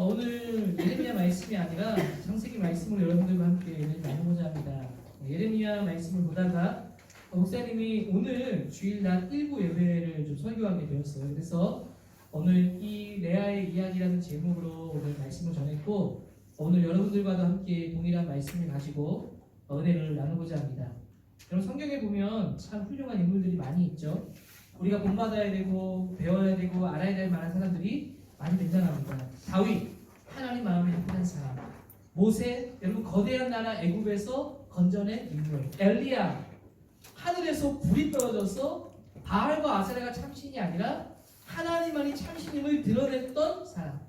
오늘 예레미야 말씀이 아니라 창세기 말씀을 여러분들과 함께 나누고자 합니다. 예레미야 말씀을 보다가 목사님이 오늘 주일날 일부 예배를 좀 설교하게 되었어요. 그래서 오늘 이 레아의 이야기라는 제목으로 오늘 말씀을 전했고, 오늘 여러분들과도 함께 동일한 말씀을 가지고 은혜를 나누고자 합니다. 여러분, 성경에 보면 참 훌륭한 인물들이 많이 있죠. 우리가 본받아야 되고 배워야 되고 알아야 될 만한 사람들이 많이 등장합니다. 다윗, 하나님 마음에 합한 사람. 모세, 여러분 거대한 나라 애굽에서 건져낸 인물. 엘리야, 하늘에서 불이 떨어져서 바알과 아세라가 참신이 아니라 하나님만이 참신임을 드러냈던 사람.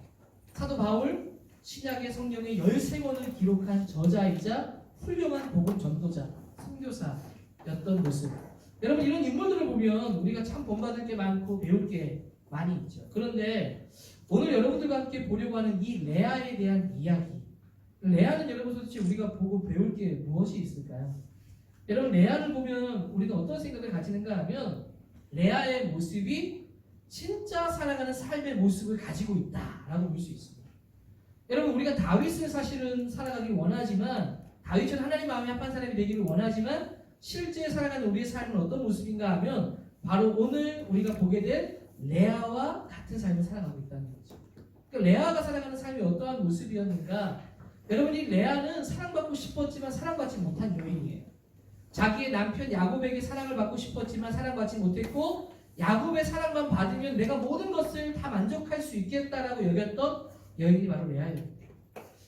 사도 바울, 신약의 성경의 13권을 기록한 저자이자 훌륭한 복음 전도자, 선교사였던 모습. 여러분, 이런 인물들을 보면 우리가 참 본받을 게 많고 배울 게 많이 있죠. 그런데 오늘 여러분들과 함께 보려고 하는 이 레아에 대한 이야기, 레아는 여러분 도대체 우리가 보고 배울 게 무엇이 있을까요? 여러분, 레아를 보면 우리는 어떤 생각을 가지는가 하면 레아의 모습이 진짜 살아가는 삶의 모습을 가지고 있다라고 볼 수 있습니다. 여러분, 우리가 다윗을 사실은 살아가기 원하지만, 다윗은 하나님 마음에 합한 사람이 되기를 원하지만 실제 살아가는 우리의 삶은 어떤 모습인가 하면 바로 오늘 우리가 보게 될 레아와 같은 삶을 살아가고 있다는 거죠. 그러니까 레아가 살아가는 삶이 어떠한 모습이었는가? 여러분, 이 레아는 사랑받고 싶었지만 사랑받지 못한 여인이에요. 자기의 남편 야곱에게 사랑을 받고 싶었지만 사랑받지 못했고, 야곱의 사랑만 받으면 내가 모든 것을 다 만족할 수 있겠다라고 여겼던 여인이 바로 레아예요.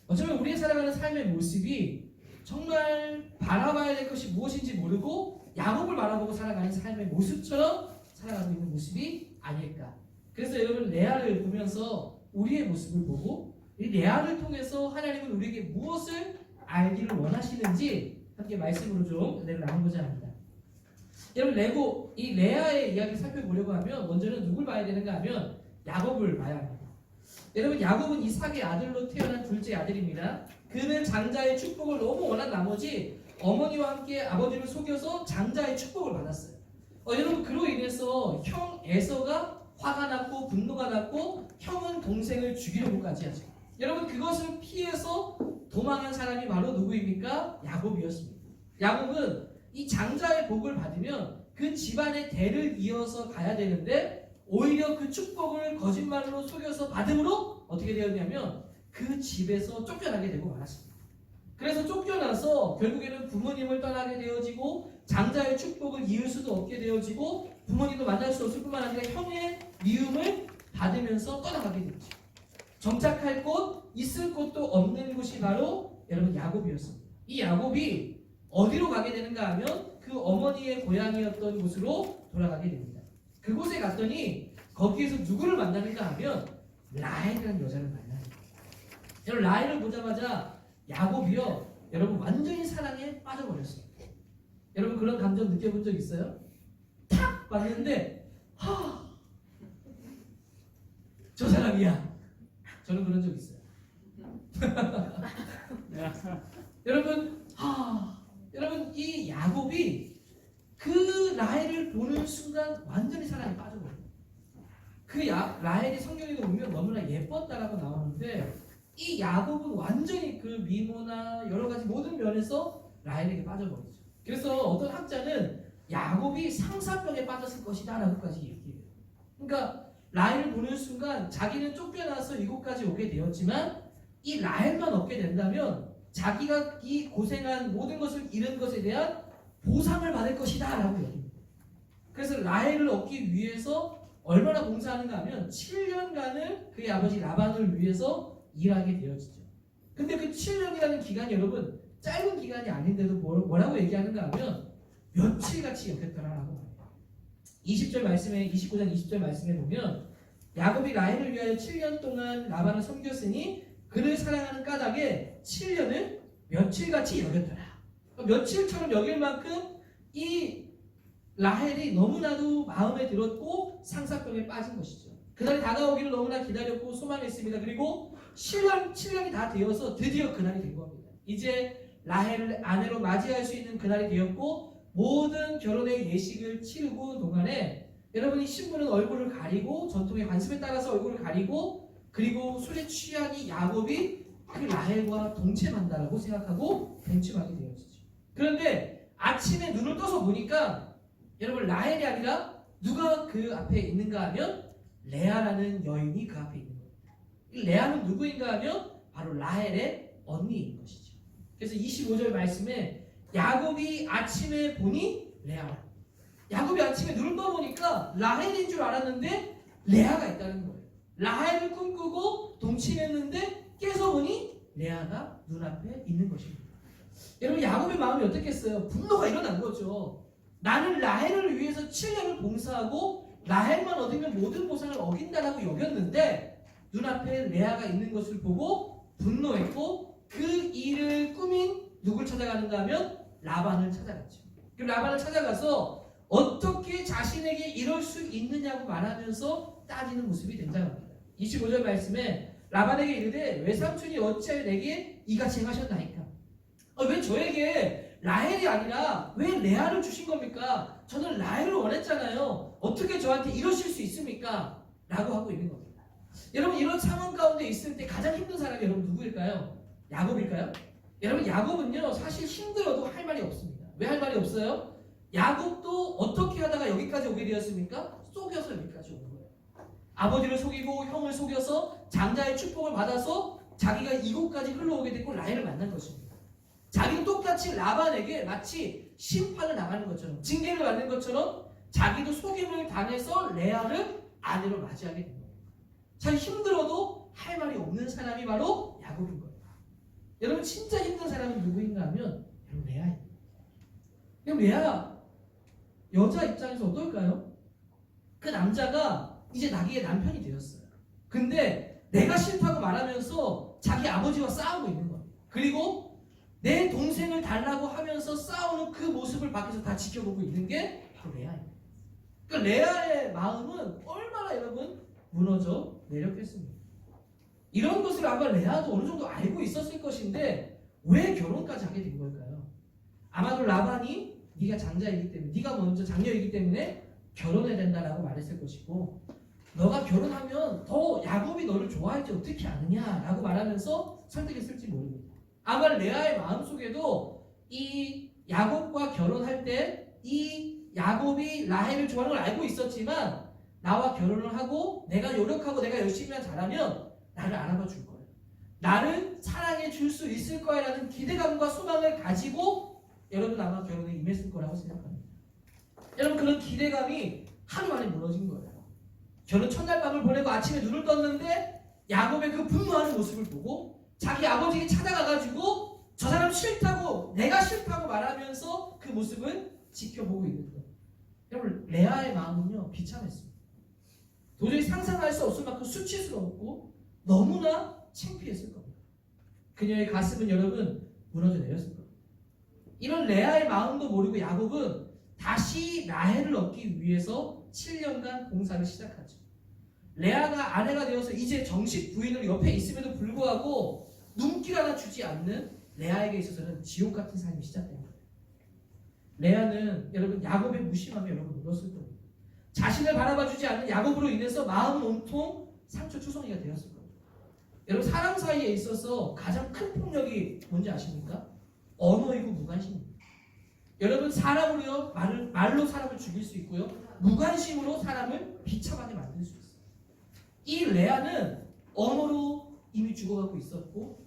어쩌면 우리의 살아가는 삶의 모습이 정말 바라봐야 될 것이 무엇인지 모르고 야곱을 바라보고 살아가는 삶의 모습처럼 살아가고 있는 모습이 아닐까. 그래서 여러분, 레아를 보면서 우리의 모습을 보고 이 레아를 통해서 하나님은 우리에게 무엇을 알기를 원하시는지 함께 말씀으로 좀 은혜를 나눠보자 합니다. 여러분, 이 레아의 이야기를 살펴보려고 하면 먼저는 누굴 봐야 되는가 하면 야곱을 봐야 합니다. 여러분, 야곱은 이삭의 아들로 태어난 둘째 아들입니다. 그는 장자의 축복을 너무 원한 나머지 어머니와 함께 아버지를 속여서 장자의 축복을 받았어요. 여러분, 그로 인해서 형 에서가 화가 났고 분노가 났고 형은 동생을 죽이려고까지 하죠. 여러분, 그것을 피해서 도망한 사람이 바로 누구입니까? 야곱이었습니다. 야곱은 이 장자의 복을 받으면 그 집안의 대를 이어서 가야 되는데 오히려 그 축복을 거짓말로 속여서 받음으로 어떻게 되었냐면 그 집에서 쫓겨나게 되고 말았습니다. 그래서 쫓겨나서 결국에는 부모님을 떠나게 되어지고 장자의 축복을 이을 수도 없게 되어지고 부모님도 만날 수 없을 뿐만 아니라 형의 미움을 받으면서 떠나가게 되죠. 정착할 곳, 있을 곳도 없는 곳이 바로 여러분 야곱이었습니다. 이 야곱이 어디로 가게 되는가 하면 그 어머니의 고향이었던 곳으로 돌아가게 됩니다. 그곳에 갔더니 거기에서 누구를 만나는가 하면 라헬이라는 여자를 만나요. 여러분, 라헬을 보자마자 야곱이요, 여러분 완전히 사랑에 빠져버렸어요. 여러분, 그런 감정 느껴본 적 있어요? 탁 봤는데 저 사람이야. 저는 그런 적 있어요. 여러분, 이 야곱이 그 라헬을 보는 순간 완전히 사랑에 빠져버려요. 라헬이 성경에도 보면 너무나 예뻤다라고 나오는데 이 야곱은 완전히 그 미모나 여러 가지 모든 면에서 라헬에게 빠져버리죠. 그래서 어떤 학자는 야곱이 상사병에 빠졌을 것이다 라고까지 얘기해요. 그러니까 라헬을 보는 순간 자기는 쫓겨나서 이곳까지 오게 되었지만 이 라헬만 얻게 된다면 자기가 이 고생한 모든 것을 잃은 것에 대한 보상을 받을 것이다 라고 얘기합니다. 그래서 라헬을 얻기 위해서 얼마나 봉사하는가 하면 7년간을 그의 아버지 라반을 위해서 일하게 되어지죠. 근데 그 7년이라는 기간이 여러분 짧은 기간이 아닌데도 뭐라고 얘기하는가 하면 며칠같이 여겼더라라고 말해요. 20절 말씀에 29장 20절 말씀에 보면 야곱이 라헬을 위하여 7년 동안 라반을 섬겼으니 그를 사랑하는 까닭에 7년을 며칠같이 여겼더라. 며칠처럼 여길 만큼 이 라헬이 너무나도 마음에 들었고 상사병에 빠진 것이죠. 그날이 다가오기를 너무나 기다렸고 소망했습니다. 그리고 7년이 다 되어서 드디어 그날이 된 겁니다. 이제 라헬을 아내로 맞이할 수 있는 그날이 되었고 모든 결혼의 예식을 치르고 동안에 여러분이 신부는 얼굴을 가리고 전통의 관습에 따라서 얼굴을 가리고 그리고 술에 취한 이 야곱이 그 라헬과 동침한다라고 생각하고 동침하게 되었죠. 그런데 아침에 눈을 떠서 보니까 여러분 라헬이 아니라 누가 그 앞에 있는가 하면 레아라는 여인이 그 앞에 있는 겁니다. 이 레아는 누구인가 하면 바로 라헬의 언니인 것이죠. 그래서 25절 말씀에 야곱이 아침에 보니 레아. 야곱이 아침에 눈을 떠보니까 라헬인 줄 알았는데 레아가 있다는 거예요. 라헬을 꿈꾸고 동침했는데 깨서 보니 레아가 눈앞에 있는 것입니다. 여러분 야곱의 마음이 어떻겠어요? 분노가 일어난 거죠. 나는 라헬을 위해서 7년을 봉사하고 라헬만 얻으면 모든 보상을 어긴다라고 여겼는데 눈앞에 레아가 있는 것을 보고 분노했고 그 일을 꾸민 누굴 찾아가는가 하면 라반을 찾아갔죠. 그 라반을 찾아가서 어떻게 자신에게 이럴 수 있느냐고 말하면서 따지는 모습이 등장합니다. 25절 말씀에 라반에게 이르되 외삼촌이 어찌하여 내게 이같이 행하셨나이까? 왜 저에게 라헬이 아니라 왜 레아를 주신 겁니까? 저는 라헬을 원했잖아요. 어떻게 저한테 이러실 수 있습니까? 라고 하고 있는 겁니다. 여러분 이런 상황 가운데 있을 때 가장 힘든 사람이 여러분 누구일까요? 야곱일까요? 여러분 야곱은요 사실 힘들어도 할 말이 없습니다. 왜 할 말이 없어요? 야곱도 어떻게 하다가 여기까지 오게 되었습니까? 속여서 여기까지 온 거예요. 아버지를 속이고 형을 속여서 장자의 축복을 받아서 자기가 이곳까지 흘러오게 됐고 라헬을 만난 것입니다. 자기는 똑같이 라반에게 마치 심판을 당하는 것처럼 징계를 받는 것처럼 자기도 속임을 당해서 레아를 아내로 맞이하게 된 거예요. 참 힘들어도 할 말이 없는 사람이 바로 야곱인 거예요. 여러분 진짜 힘든 사람은 누구인가 하면 여러분 레아예요. 그럼 레아 여자 입장에서 어떨까요? 그 남자가 이제 자기의 남편이 되었어요. 근데 내가 싫다고 말하면서 자기 아버지와 싸우고 있는 거예요. 그리고 내 동생을 달라고 하면서 싸우는 그 모습을 밖에서 다 지켜보고 있는 게 바로 레아예요. 그러니까 레아의 마음은 얼마나 여러분 무너져 내렸겠습니까? 이런 것을 아마 레아도 어느 정도 알고 있었을 것인데 왜 결혼까지 하게 된 걸까요? 아마도 라반이 네가 장자이기 때문에 네가 먼저 장녀이기 때문에 결혼해야 된다라고 말했을 것이고 너가 결혼하면 더 야곱이 너를 좋아할지 어떻게 아느냐라고 말하면서 설득했을지 모릅니다. 아마 레아의 마음속에도 이 야곱과 결혼할 때 이 야곱이 라헬을 좋아하는 걸 알고 있었지만 나와 결혼을 하고 내가 노력하고 내가 열심히만 잘하면 나를 알아봐 줄 거야. 나를 사랑해 줄 수 있을 거야 라는 기대감과 소망을 가지고 여러분 아마 결혼에 임했을 거라고 생각합니다. 여러분 그런 기대감이 하루 만에 무너진 거예요. 결혼 첫날 밤을 보내고 아침에 눈을 떴는데 야곱의 그 분노하는 모습을 보고 자기 아버지에게 찾아가가지고 저 사람 싫다고 내가 싫다고 말하면서 그 모습을 지켜보고 있는 거예요. 여러분 레아의 마음은요 비참했습니다. 도저히 상상할 수 없을 만큼 수치스러웠고 너무나 창피했을 겁니다. 그녀의 가슴은 여러분 무너져 내렸을 겁니다. 이런 레아의 마음도 모르고 야곱은 다시 라헬을 얻기 위해서 7년간 봉사를 시작하죠. 레아가 아내가 되어서 이제 정식 부인으로 옆에 있음에도 불구하고 눈길 하나 주지 않는 레아에게 있어서는 지옥 같은 삶이 시작된 거예요. 레아는 여러분 야곱의 무심함에 여러분 울었을 겁니다. 자신을 바라봐주지 않는 야곱으로 인해서 마음 온통 상처투성이가 되었을 겁니다. 여러분 사람 사이에 있어서 가장 큰 폭력이 뭔지 아십니까? 언어이고 무관심입니다. 여러분 사람으로요 말로 사람을 죽일 수 있고요 무관심으로 사람을 비참하게 만들 수 있어요. 이 레아는 언어로 이미 죽어가고 있었고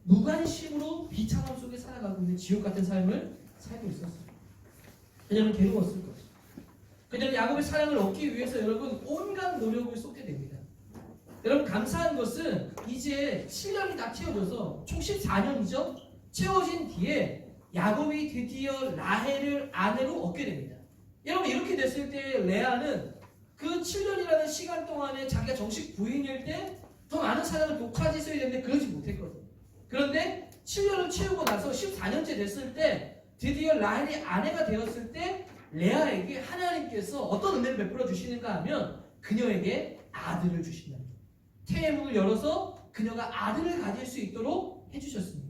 무관심으로 비참함 속에 살아가고 있는 지옥 같은 삶을 살고 있었어요. 그녀는 괴로웠을 거죠. 그녀는 야곱의 사랑을 얻기 위해서 여러분 온갖 노력을 쏟게 됩니다. 여러분 감사한 것은 이제 7년이 다 채워져서 총 14년이죠. 채워진 뒤에 야곱이 드디어 라헬을 아내로 얻게 됩니다. 여러분 이렇게 됐을 때 레아는 그 7년이라는 시간 동안에 자기가 정식 부인일 때 더 많은 사랑을 독차지했어야 되는데 그러지 못했거든요. 그런데 7년을 채우고 나서 14년째 됐을 때 드디어 라헬이 아내가 되었을 때 레아에게 하나님께서 어떤 은혜를 베풀어 주시는가 하면 그녀에게 아들을 주신답니다. 태의 문을 열어서 그녀가 아들을 가질 수 있도록 해주셨습니다.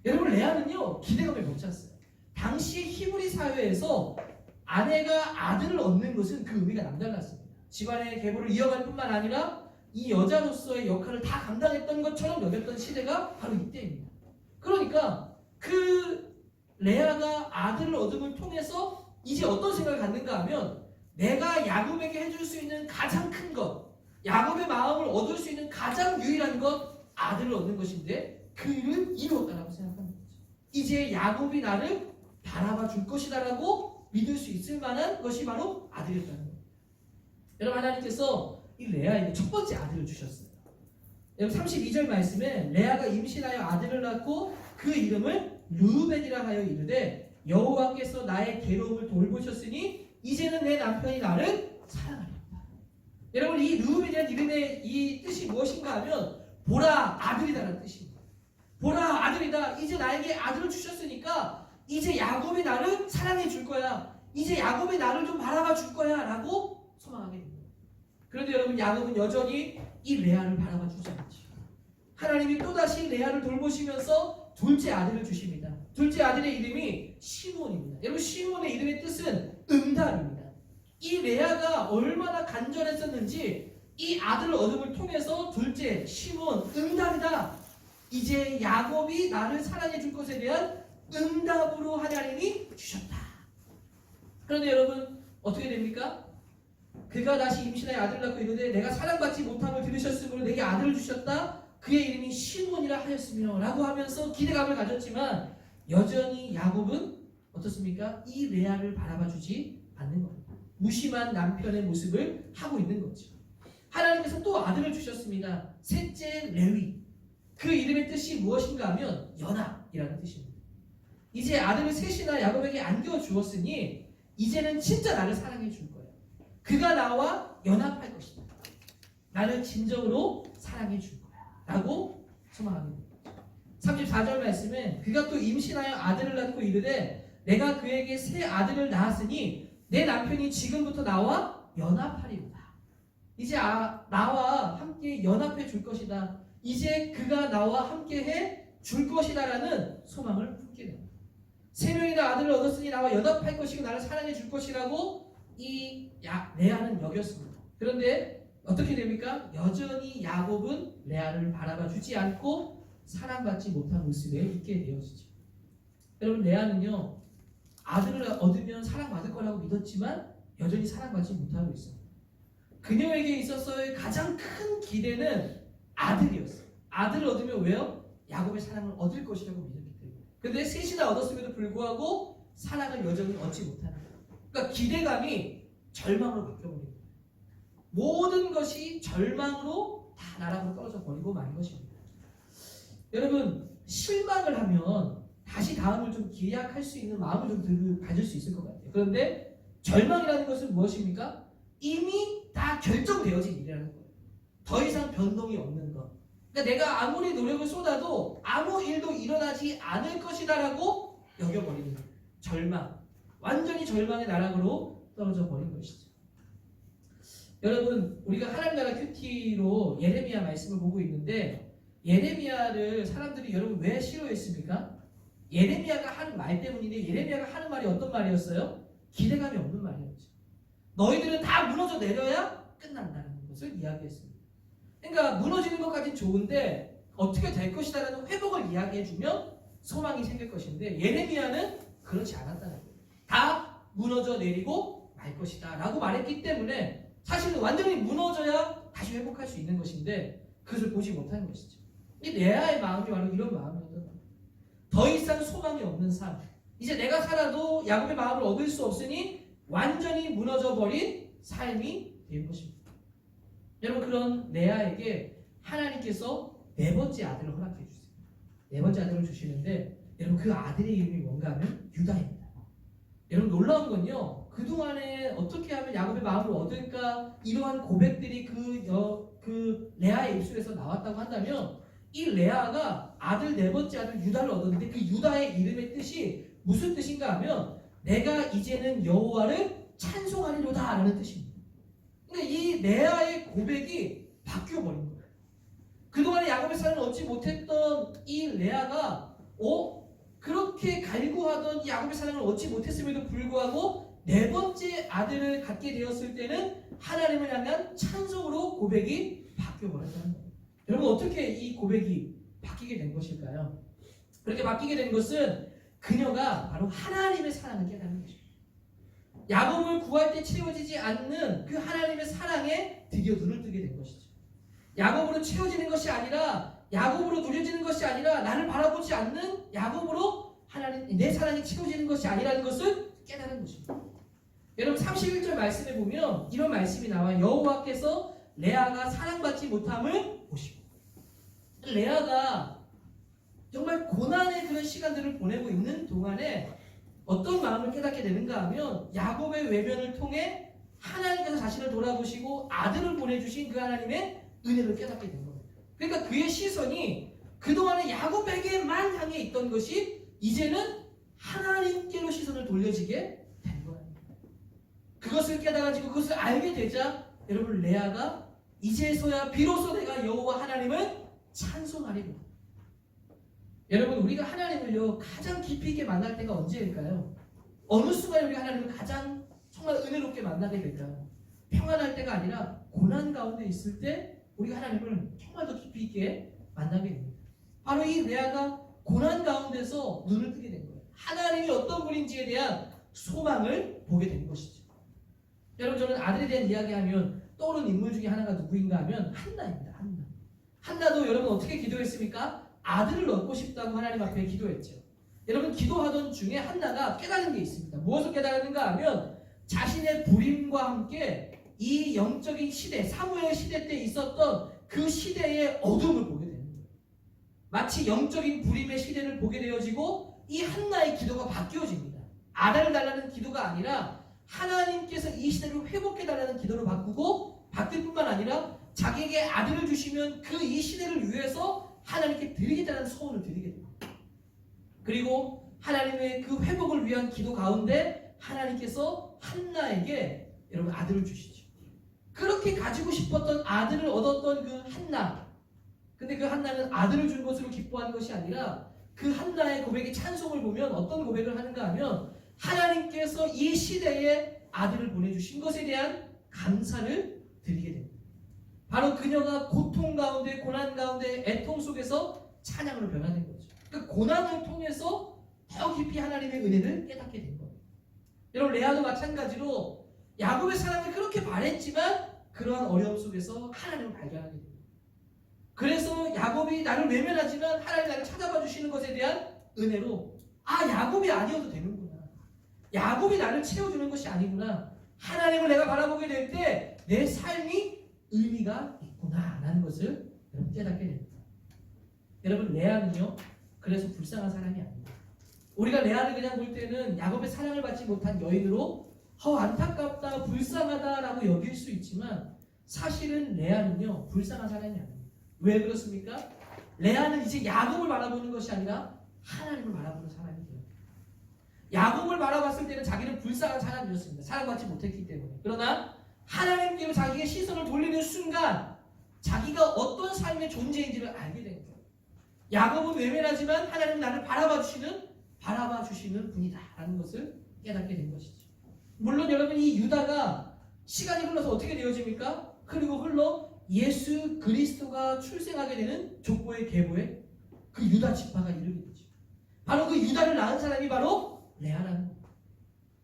여러분 레아는요 기대감에 못 찼어요. 당시 히브리 사회에서 아내가 아들을 얻는 것은 그 의미가 남달랐습니다. 집안의 계보를 이어갈 뿐만 아니라 이 여자로서의 역할을 다 감당했던 것처럼 여겼던 시대가 바로 이때입니다. 그러니까 그 레아가 아들을 얻음을 통해서 이제 어떤 생각을 갖는가 하면 내가 야곱에게 해줄 수 있는 가장 큰 것, 야곱의 마음을 얻을 수 있는 가장 유일한 것, 아들을 얻는 것인데 그 일을 이루었다라고 생각하는 거죠. 이제 야곱이 나를 바라봐 줄 것이다라고 믿을 수 있을 만한 것이 바로 아들이었다는 거예요. 여러분, 하나님께서 이 레아에게 첫 번째 아들을 주셨어요. 여러분 32절 말씀에 레아가 임신하여 아들을 낳고 그 이름을 르우벤이라 하여 이르되 여호와께서 나의 괴로움을 돌보셨으니 이제는 내 남편이 나를 사랑하리로다. 여러분, 이 르우벤이라는 이름의 이 뜻이 무엇인가 하면 보라 아들이다라는 뜻입니다. 보라 아들이다. 이제 나에게 아들을 주셨으니까 이제 야곱이 나를 사랑해 줄 거야. 이제 야곱이 나를 좀 바라봐 줄 거야 라고 소망하게 됩니다. 그런데 여러분, 야곱은 여전히 이 레아를 바라봐 주지 않죠. 하나님이 또다시 레아를 돌보시면서 둘째 아들을 주십니다. 둘째 아들의 이름이 시몬입니다. 여러분, 시몬의 이름의 뜻은 응답입니다. 이 레아가 얼마나 간절했었는지 이 아들을 얻음을 통해서 둘째 시몬 응답이다. 이제 야곱이 나를 사랑해 줄 것에 대한 응답으로 하나님이 주셨다. 그런데 여러분, 어떻게 됩니까? 그가 다시 임신하여 아들을 낳고 이르되 내가 사랑받지 못함을 들으셨으므로 내게 아들을 주셨다. 그의 이름이 시몬이라 하였으며 라고 하면서 기대감을 가졌지만 여전히 야곱은 어떻습니까? 이 레아를 바라봐주지 않는 겁니다. 무심한 남편의 모습을 하고 있는 거죠. 하나님께서 또 아들을 주셨습니다. 셋째 레위. 그 이름의 뜻이 무엇인가 하면 연합이라는 뜻입니다. 이제 아들을 셋이나 야곱에게 안겨주었으니 이제는 진짜 나를 사랑해 줄 거야. 그가 나와 연합할 것이다. 나를 진정으로 사랑해 줄 거야 라고 소망하게 됩니다. 34절 말씀에 그가 또 임신하여 아들을 낳고 이르되 내가 그에게 새 아들을 낳았으니 내 남편이 지금부터 나와 연합하리로다. 이제 나와 함께 연합해 줄 것이다. 이제 그가 나와 함께 해 줄 것이다 라는 소망을 품게 됩니다. 세 명이나 아들을 얻었으니 나와 연합할 것이고 나를 사랑해 줄 것이라고 이 레아는 여겼습니다. 그런데 어떻게 됩니까? 여전히 야곱은 레아를 바라봐 주지 않고 사랑받지 못한 모습에 있게 되어지죠. 여러분, 레아는요 아들을 얻으면 사랑받을 거라고 믿었지만 여전히 사랑받지 못하고 있습니다. 그녀에게 있어서의 가장 큰 기대는 아들이었어요. 아들을 얻으면 왜요? 야곱의 사랑을 얻을 것이라고 믿었기 때문에. 그런데 셋이나 얻었음에도 불구하고 사랑을 여전히 얻지 못하는 거예요. 그러니까 기대감이 절망으로 바뀌어버린 거예요. 모든 것이 절망으로 다 나락으로 떨어져 버리고 만 것입니다. 여러분, 실망을 하면 다시 다음을 좀 기약할 수 있는 마음을 좀 가질 수 있을 것 같아요. 그런데 절망이라는 것은 무엇입니까? 이미 다 결정되어진 일이라는 거예요. 더 이상 변동이 없는 것. 그러니까 내가 아무리 노력을 쏟아도 아무 일도 일어나지 않을 것이다라고 여겨버리는 거예요. 절망. 완전히 절망의 나락으로 떨어져 버린 것이죠. 여러분, 우리가 하나님 나라 큐티로 예레미야 말씀을 보고 있는데 예레미야를 사람들이 여러분 왜 싫어했습니까? 예레미야가 하는 말 때문인데 예레미야가 하는 말이 어떤 말이었어요? 기대감이 없는 말이었죠. 너희들은 다 무너져 내려야 끝난다는 것을 이야기했습니다. 그러니까 무너지는 것까지는 좋은데 어떻게 될 것이다라는 회복을 이야기해주면 소망이 생길 것인데 예레미야는 그렇지 않았다는 거예요. 다 무너져 내리고 말 것이다 라고 말했기 때문에 사실은 완전히 무너져야 다시 회복할 수 있는 것인데 그것을 보지 못하는 것이죠. 이 레아의 마음이 바로 이런 마음이었던 거예요. 더 이상 소망이 없는 삶. 이제 내가 살아도 야곱의 마음을 얻을 수 없으니 완전히 무너져버린 삶이 된 것입니다. 여러분, 그런 레아에게 하나님께서 네 번째 아들을 허락해 주세요. 네 번째 아들을 주시는데 여러분, 그 아들의 이름이 뭔가 하면 유다입니다. 여러분, 놀라운 건요, 그동안에 어떻게 하면 야곱의 마음을 얻을까 이러한 고백들이 그 레아의 입술에서 나왔다고 한다면 이 레아가 아들 네 번째 아들 유다를 얻었는데 그 유다의 이름의 뜻이 무슨 뜻인가 하면 내가 이제는 여호와를 찬송하리로다 라는 뜻입니다. 그러니까 이 레아의 고백이 바뀌어버린 거예요. 그동안에 야곱의 사랑을 얻지 못했던 이 레아가 그렇게 갈구하던 야곱의 사랑을 얻지 못했음에도 불구하고 네 번째 아들을 갖게 되었을 때는 하나님을 향한 찬송으로 고백이 바뀌어버렸다는 거예요. 여러분 어떻게 이 고백이 바뀌게 된 것일까요? 그렇게 바뀌게 된 것은 그녀가 바로 하나님의 사랑을 깨닫는 것입니다. 야곱을 구할 때 채워지지 않는 그 하나님의 사랑에 드디어 눈을 뜨게 된 것이죠. 야곱으로 채워지는 것이 아니라, 야곱으로 누려지는 것이 아니라, 나를 바라보지 않는 야곱으로 하나님 내 사랑이 채워지는 것이 아니라는 것을 깨달은 것입니다. 여러분 31절 말씀에 보면 이런 말씀이 나와요. 여호와께서 레아가 사랑받지 못함을 보시고. 레아가 정말 고난의 그런 시간들을 보내고 있는 동안에 어떤 마음을 깨닫게 되는가 하면, 야곱의 외면을 통해 하나님께서 자신을 돌아보시고 아들을 보내주신 그 하나님의 은혜를 깨닫게 된 겁니다. 그러니까 그의 시선이 그동안에 야곱에게만 향해 있던 것이 이제는 하나님께로 시선을 돌려지게 된 거예요. 그것을 깨달아지고 그것을 알게 되자 여러분, 레아가 이제서야 비로소 내가 여호와 하나님을 찬송하리라. 여러분, 우리가 하나님을요 가장 깊이 있게 만날 때가 언제일까요? 어느 순간에 우리가 하나님을 가장 정말 은혜롭게 만나게 될까요? 평안할 때가 아니라 고난 가운데 있을 때 우리가 하나님을 정말 더 깊이 있게 만나게 됩니다. 바로 이 레아가 고난 가운데서 눈을 뜨게 된 거예요. 하나님이 어떤 분인지에 대한 소망을 보게 된 것이죠. 여러분, 저는 아들에 대한 이야기하면 떠오르는 인물 중에 하나가 누구인가 하면 한나입니다. 한나도 여러분 어떻게 기도했습니까? 아들을 얻고 싶다고 하나님 앞에 기도했죠. 여러분, 기도하던 중에 한나가 깨달은 게 있습니다. 무엇을 깨달았는가 하면, 자신의 부림과 함께 이 영적인 시대, 사무엘 시대 때 있었던 그 시대의 어둠을 보게 되는 거예요. 마치 영적인 부림의 시대를 보게 되어지고 이 한나의 기도가 바뀌어집니다. 아들을 달라는 기도가 아니라 하나님께서 이 시대를 회복해달라는 기도로 바뀔 뿐만 아니라 자기에게 아들을 주시면 그 이 시대를 위해서 하나님께 드리겠다는 소원을 드리게 됩니다. 그리고 하나님의 그 회복을 위한 기도 가운데 하나님께서 한나에게 여러분 아들을 주시죠. 그렇게 가지고 싶었던 아들을 얻었던 그 한나. 근데 그 한나는 아들을 준 것으로 기뻐하는 것이 아니라 그 한나의 고백의 찬송을 보면 어떤 고백을 하는가 하면, 하나님께서 이 시대에 아들을 보내주신 것에 대한 감사를 드리게 됩니다. 바로 그녀가 고통 가운데, 고난 가운데, 애통 속에서 찬양으로 변화된 거죠. 그 고난을 통해서 더 깊이 하나님의 은혜를 깨닫게 된 거예요. 여러분, 레아도 마찬가지로 야곱의 사랑을 그렇게 바랬지만 그러한 어려움 속에서 하나님을 발견하게 됩니다. 그래서 야곱이 나를 외면하지만 하나님 나를 찾아봐 주시는 것에 대한 은혜로, 야곱이 아니어도 되는구나. 야곱이 나를 채워주는 것이 아니구나. 하나님을 내가 바라보게 될 때 내 삶이 의미가 있구나 라는 것을 여러분 깨닫게 됩니다. 여러분, 레아는요 그래서 불쌍한 사람이 아닙니다. 우리가 레아를 그냥 볼 때는 야곱의 사랑을 받지 못한 여인으로 안타깝다, 불쌍하다 라고 여길 수 있지만, 사실은 레아는요 불쌍한 사람이 아닙니다. 왜 그렇습니까? 레아는 이제 야곱을 바라보는 것이 아니라 하나님을 바라보는 사람이 돼요. 야곱을 바라봤을 때는 자기는 불쌍한 사람이었습니다. 사랑받지 못했기 때문에. 그러나 하나님께로 자기의 시선을 돌리는 순간 자기가 어떤 삶의 존재인지를 알게 된 거예요. 야곱은 외면하지만 하나님은 나를 바라봐 주시는 분이다 라는 것을 깨닫게 된 것이죠. 물론 여러분, 이 유다가 시간이 흘러서 어떻게 되어집니까? 그리고 흘러 예수 그리스도가 출생하게 되는 족보의 계보에 그 유다 지파가 이르게 되죠. 바로 그 유다를 낳은 사람이 바로 레아라는 겁니다.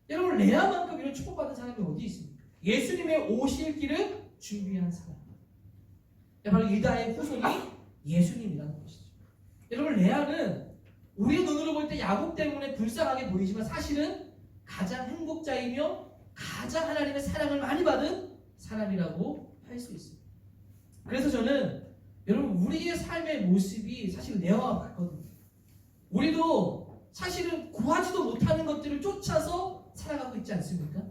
여러분, 레아만큼 이런 축복받은 사람이 어디 있습니까? 예수님의 오실 길을 준비한 사람. 바로 유다의 후손이 예수님이라는 것이죠. 여러분, 레아는 우리 눈으로 볼 때 야곱 때문에 불쌍하게 보이지만 사실은 가장 행복자이며 가장 하나님의 사랑을 많이 받은 사람이라고 할 수 있습니다. 그래서 저는 여러분, 우리의 삶의 모습이 사실 레아와 같거든요. 우리도 사실은 구하지도 못하는 것들을 쫓아서 살아가고 있지 않습니까?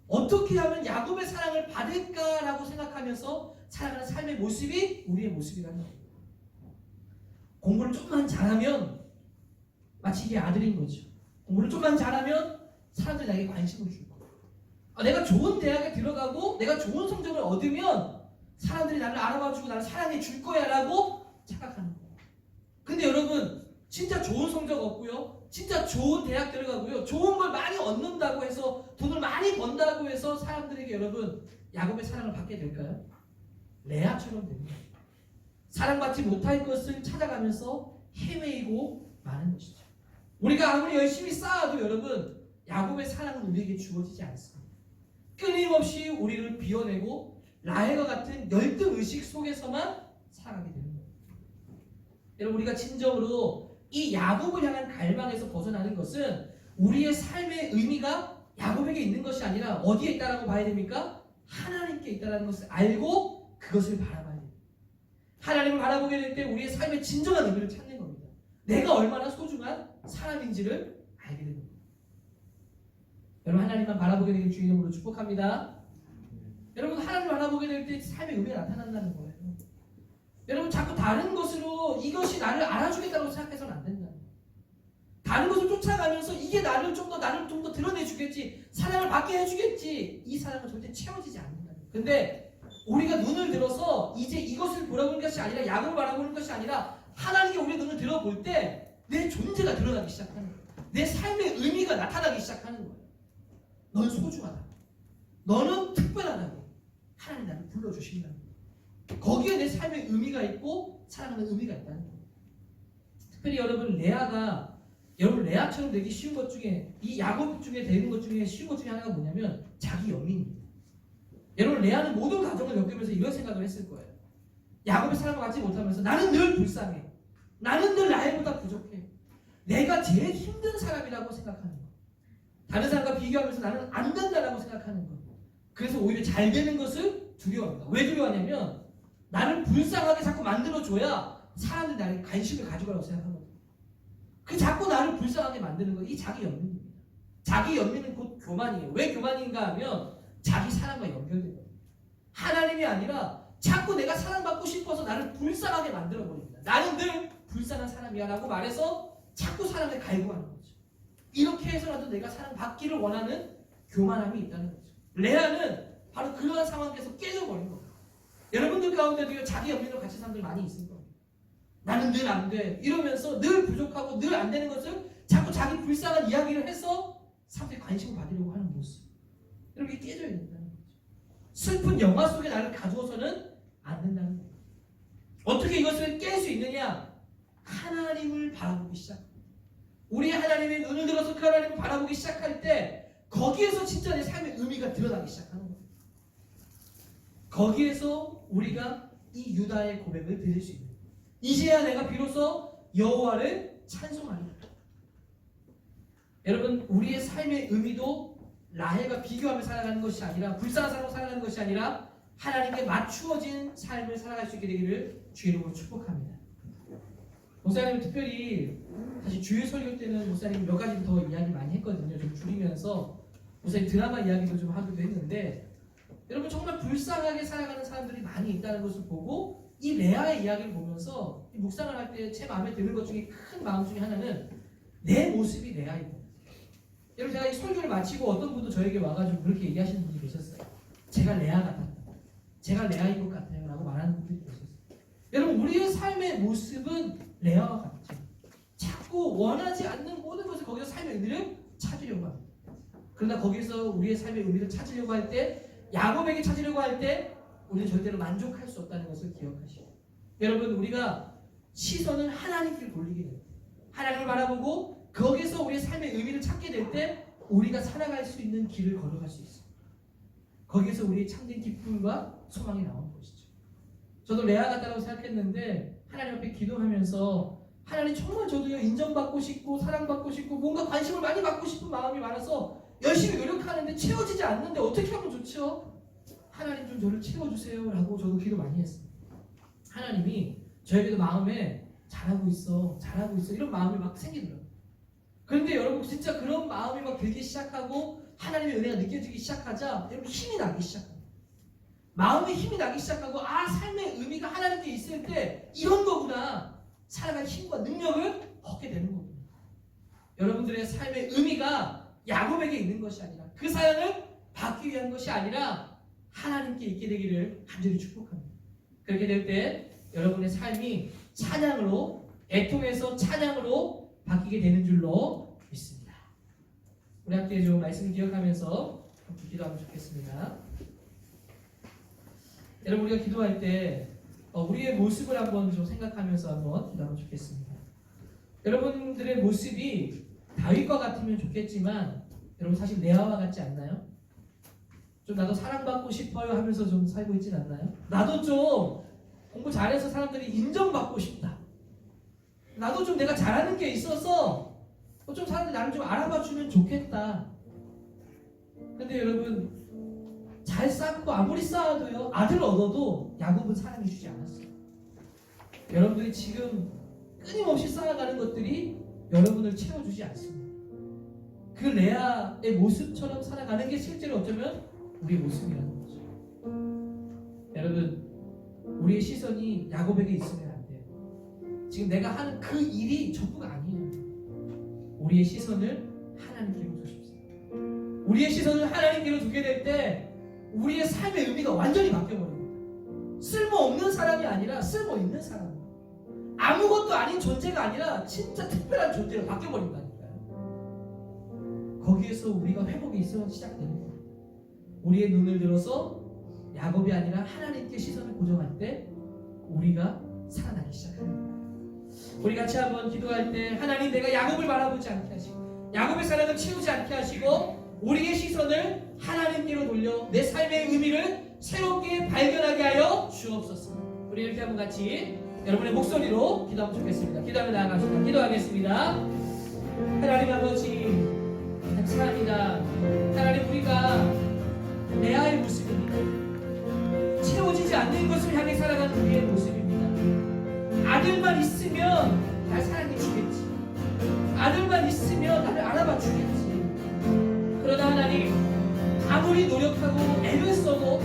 어떻게 하면 야곱의 사랑을 받을까라고 생각하면서 살아가는 삶의 모습이 우리의 모습이라는 거예요. 공부를 조금만 잘하면 마치 이게 아들인 거죠. 공부를 조금만 잘하면 사람들이 나에게 관심을 줄 거예요. 내가 좋은 대학에 들어가고 내가 좋은 성적을 얻으면 사람들이 나를 알아봐주고 나를 사랑해 줄 거야 라고 착각하는 거예요. 근데 여러분, 진짜 좋은 성적 얻고요, 진짜 좋은 대학 들어가고요, 좋은 걸 많이 얻는다고 해서, 돈을 많이 번다고 해서 사람들에게 여러분 야곱의 사랑을 받게 될까요? 레아처럼 되는 거예요. 사랑받지 못할 것을 찾아가면서 헤매이고 마는 것이죠. 우리가 아무리 열심히 쌓아도 여러분 야곱의 사랑은 우리에게 주어지지 않습니다. 끊임없이 우리를 비워내고 라헬과 같은 열등의식 속에서만 살아가게 되는 거예요. 여러분 우리가 진정으로 이 야곱을 향한 갈망에서 벗어나는 것은 우리의 삶의 의미가 야곱에게 있는 것이 아니라 어디에 있다라고 봐야 됩니까? 하나님께 있다는 것을 알고 그것을 바라봐야 됩니다. 하나님을 바라보게 될 때 우리의 삶의 진정한 의미를 찾는 겁니다. 내가 얼마나 소중한 사람인지를 알게 됩니다. 여러분 하나님만 바라보게 되길 주의 이름으로 축복합니다. 여러분 하나님을 바라보게 될 때 삶의 의미가 나타난다는 거예요. 여러분 자꾸 다른 것으로 이것이 나를 알아주겠다고 생각해서는 안 된다. 다른 것을 쫓아가면서 이게 나를 좀 더 드러내주겠지, 사랑을 받게 해주겠지, 이 사랑은 절대 채워지지 않는다. 근데 우리가 눈을 들어서 이제 이것을 바라보는 것이 아니라 야곱을 바라보는 것이 아니라 하나님께 우리의 눈을 들어볼 때 내 존재가 드러나기 시작하는 거예요. 내 삶의 의미가 나타나기 시작하는 거예요. 너는 소중하다. 너는 특별하다고 하나님 나를 불러주신다는 거예요. 거기에 내 삶의 의미가 있고 사랑하는 의미가 있다는 거예요. 특별히 여러분 레아처럼 되기 쉬운 것 중에 이 야곱 중에 되는 것 중에 쉬운 것 중에 하나가 뭐냐면 자기 연민입니다. 여러분 레아는 모든 가정을 겪으면서 이런 생각을 했을 거예요. 야곱의 사랑을 받지 못하면서 나는 늘 불쌍해. 나는 늘 라헬보다 부족해. 내가 제일 힘든 사람이라고 생각하는 거. 다른 사람과 비교하면서 나는 안 된다라고 생각하는 거. 그래서 오히려 잘 되는 것을 두려워합니다. 왜 두려워하냐면 나를 불쌍하게 자꾸 만들어줘야 사람들이 나에게 관심을 가져가라고 생각하거든요. 그 자꾸 나를 불쌍하게 만드는 거, 이 자기 연민입니다. 자기 연민은 곧 교만이에요. 왜 교만인가 하면 자기 사랑과 연결된 거예요. 하나님이 아니라 자꾸 내가 사랑받고 싶어서 나를 불쌍하게 만들어버립니다. 나는 늘 불쌍한 사람이야 라고 말해서 자꾸 사랑을 갈구하는 거죠. 이렇게 해서라도 내가 사랑받기를 원하는 교만함이 있다는 거죠. 레아는 바로 그러한 상황에서 깨져버린 거예요. 여러분들 가운데도 자기 연민으로 같이 사람들 많이 있을 거예요. 나는 늘 안 돼. 이러면서 늘 부족하고 늘 안 되는 것을 자꾸 자기 불쌍한 이야기를 해서 사람들이 관심을 받으려고 하는 모습. 여러분 이게 깨져야 된다는 거죠. 슬픈 영화 속에 나를 가두어서는 안 된다는 거예요. 어떻게 이것을 깰 수 있느냐? 하나님을 바라보기 시작합니다. 우리 하나님의 눈을 들어서 그 하나님을 바라보기 시작할 때 거기에서 진짜 내 삶의 의미가 드러나기 시작하는 거예요. 거기에서 우리가 이 유다의 고백을 들을 수 있는 거예요. 이제야 내가 비로소 여호와를 찬송하리라. 여러분 우리의 삶의 의미도 라헬과 비교하며 살아가는 것이 아니라 불쌍한 사람으로 살아가는 것이 아니라 하나님께 맞추어진 삶을 살아갈 수 있게 되기를 주의 이름으로 축복합니다. 목사님 특별히 사실 주일 설교 때는 목사님 몇 가지 더 이야기 많이 했거든요. 좀 줄이면서 목사님 드라마 이야기도 좀 하기도 했는데 여러분 정말 불쌍하게 살아가는 사람들이 많이 있다는 것을 보고 이 레아의 이야기를 보면서 이 묵상을 할 때 제 마음에 드는 것 중에 큰 마음 중에 하나는 내 모습이 레아입니다. 여러분 제가 이 설교를 마치고 어떤 분도 저에게 와가지고 그렇게 얘기하시는 분이 계셨어요. 제가 레아 같았다. 제가 레아인 것 같아요 라고 말하는 분들이 계셨어요. 여러분 우리의 삶의 모습은 레아와 같죠. 자꾸 원하지 않는 모든 것을 거기서 삶의 의미를 찾으려고 합니다. 그러나 거기서 우리의 삶의 의미를 찾으려고 할 때 야곱에게 찾으려고 할 때 우리는 절대로 만족할 수 없다는 것을 기억하시고 여러분 우리가 시선을 하나님께 돌리게 됩니다. 하나님을 바라보고 거기서 우리의 삶의 의미를 찾게 될 때 우리가 살아갈 수 있는 길을 걸어갈 수 있습니다. 거기에서 우리의 참된 기쁨과 소망이 나오는 것이죠. 저도 레아 같다고 생각했는데 하나님 앞에 기도하면서 하나님 정말 저도요 인정받고 싶고 사랑받고 싶고 뭔가 관심을 많이 받고 싶은 마음이 많아서 열심히 노력하는데 채워지지 않는데 어떻게 하면 좋죠? 하나님 좀 저를 채워주세요 라고 저도 기도 많이 했습니다. 하나님이 저에게도 마음에 잘하고 있어 이런 마음이 막 생기더라고요. 그런데 여러분 진짜 그런 마음이 막 들기 시작하고 하나님의 은혜가 느껴지기 시작하자 여러분 힘이 나기 시작합니다. 마음에 힘이 나기 시작하고 삶의 의미가 하나님께 있을 때 이런 거구나 살아갈 힘과 능력을 얻게 되는 거구나. 여러분들의 삶의 의미가 야곱에게 있는 것이 아니라 그 사연을 받기 위한 것이 아니라 하나님께 있게 되기를 간절히 축복합니다. 그렇게 될 때 여러분의 삶이 찬양으로 애통에서 찬양으로 바뀌게 되는 줄로 믿습니다. 우리 함께 좀 말씀을 기억하면서 기도하면 좋겠습니다. 여러분 우리가 기도할 때 우리의 모습을 한번 좀 생각하면서 한번 기도하면 좋겠습니다. 여러분들의 모습이 다윗과 같으면 좋겠지만 여러분 사실 레아와 같지 않나요? 좀 나도 사랑받고 싶어요 하면서 좀 살고 있진 않나요? 나도 좀 공부 잘해서 사람들이 인정받고 싶다. 나도 좀 내가 잘하는 게 있어서 좀 사람들이 나를 좀 알아봐주면 좋겠다. 근데 여러분 잘 쌓고 아무리 쌓아도요 아들 얻어도 야곱은 사랑해주지 않았어요. 여러분들이 지금 끊임없이 쌓아가는 것들이 여러분을 채워주지 않습니다. 그 레아의 모습처럼 살아가는 게 실제로 어쩌면 우리의 모습이라는 거죠. 여러분 우리의 시선이 야곱에게 있으면 안 돼요. 지금 내가 하는 그 일이 전부가 아니에요. 우리의 시선을 하나님께로 두십시오. 우리의 시선을 하나님께로 두게 될 때 우리의 삶의 의미가 완전히 바뀌어버립니다. 쓸모없는 사람이 아니라 쓸모있는 사람, 아무것도 아닌 존재가 아니라 진짜 특별한 존재로 바뀌어버린다니까요. 거기에서 우리가 회복이 있으면 시작되는 거예요. 우리의 눈을 들어서 야곱이 아니라 하나님께 시선을 고정할 때 우리가 살아나기 시작합니다. 우리 같이 한번 기도할 때 하나님 내가 야곱을 바라보지 않게 하시고 야곱의 사랑을 채우지 않게 하시고 우리의 시선을 하나님께로 돌려 내 삶의 의미를 새롭게 발견하게 하여 주옵소서. 우리 이렇게 한번 같이 여러분의 목소리로 기도하면 좋겠습니다. 기도하며 나아가겠습니다. 기도하겠습니다. 하나님 아버지 감사합니다. 하나님 우리가 레아의 모습입니다. 채워지지 않는 것을 향해 살아가는 우리의 모습입니다. 아들만 있으면 날 사랑해 주겠지. 아들만 있으면 나를 알아봐 주겠지. 그러나 하나님 아무리 노력하고 애를 써도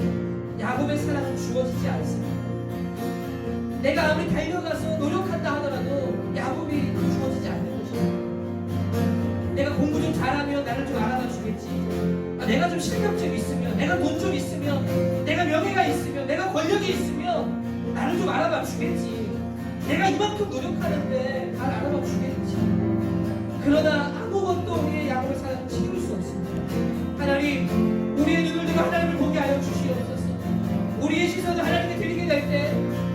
야곱의 사랑은 주어지지 않습니다. 내가 아무리 달려가서 노력한다 하더라도 야곱이 주어지지 않는 것입니다. 내가 공부 좀 잘하면 나를 좀 알아봐 주겠지. 내가 좀 실력 좀 있으면, 내가 돈 좀 있으면, 내가 명예가 있으면, 내가 권력이 있으면 나를 좀 알아봐 주겠지. 내가 이만큼 노력하는데 나를 알아봐 주겠지. 그러나 아무것도 우리의 야곱의 사랑을 채울 수 없습니다. 하나님, 우리의 눈을 들어 하나님을 보게 하여 주시옵소서. 우리의 시선을 하나님께 드리게 될 때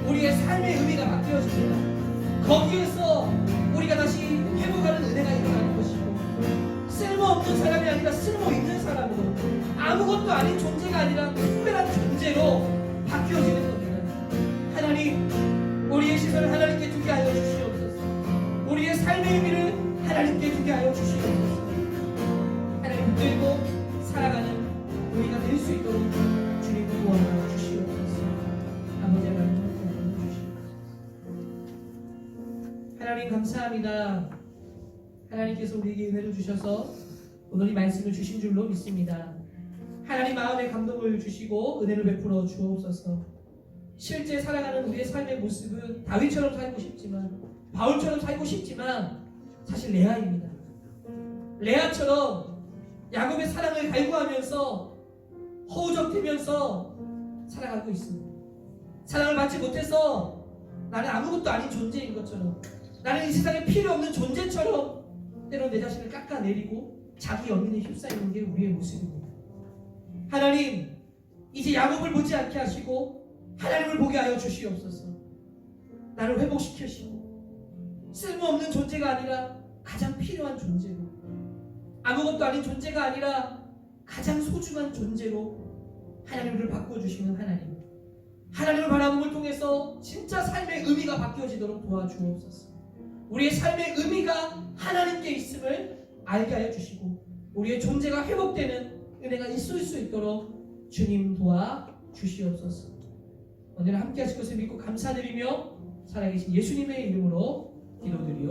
우리의 삶의 의미가 바뀌어집니다. 거기에서 우리가 다시 회복하는 은혜가 일어나는 것이고 쓸모없는 사람이 아니라 쓸모있는 사람으로 아무것도 아닌 존재가 아니라 특별한 존재로 바뀌어지는 겁니다. 하나님 우리의 시선을 하나님께 두게 하여 주시옵소서. 우리의 삶의 의미를 하나님께 두게 하여 주시옵소서. 하나님 붙들고 살아가는 우리가 될 수 있도록 주님 도와 주시옵소서. 아버지 하나님 하나님 감사합니다. 하나님께서 우리에게 은혜를 주셔서 오늘 이 말씀을 주신 줄로 믿습니다. 하나님 마음에 감동을 주시고 은혜를 베풀어 주옵소서. 실제 살아가는 우리의 삶의 모습은 다윗처럼 살고 싶지만 바울처럼 살고 싶지만 사실 레아입니다. 레아처럼 야곱의 사랑을 갈구하면서 허우적대면서 살아가고 있습니다. 사랑을 받지 못해서 나는 아무것도 아닌 존재인 것처럼 나는 이 세상에 필요 없는 존재처럼 때론 내 자신을 깎아내리고 자기 연민에 휩싸이는 게 우리의 모습입니다. 하나님 이제 야곱을 보지 않게 하시고 하나님을 보게 하여 주시옵소서. 나를 회복시키시고 쓸모없는 존재가 아니라 가장 필요한 존재로 아무것도 아닌 존재가 아니라 가장 소중한 존재로 하나님을 바꿔주시는 하나님, 하나님을 바라봄을 통해서 진짜 삶의 의미가 바뀌어지도록 도와주옵소서. 우리의 삶의 의미가 하나님께 있음을 알게 하여 주시고 우리의 존재가 회복되는 은혜가 있을 수 있도록 주님 도와주시옵소서. 오늘 함께 하실 것을 믿고 감사드리며 살아계신 예수님의 이름으로 기도드리옵소서.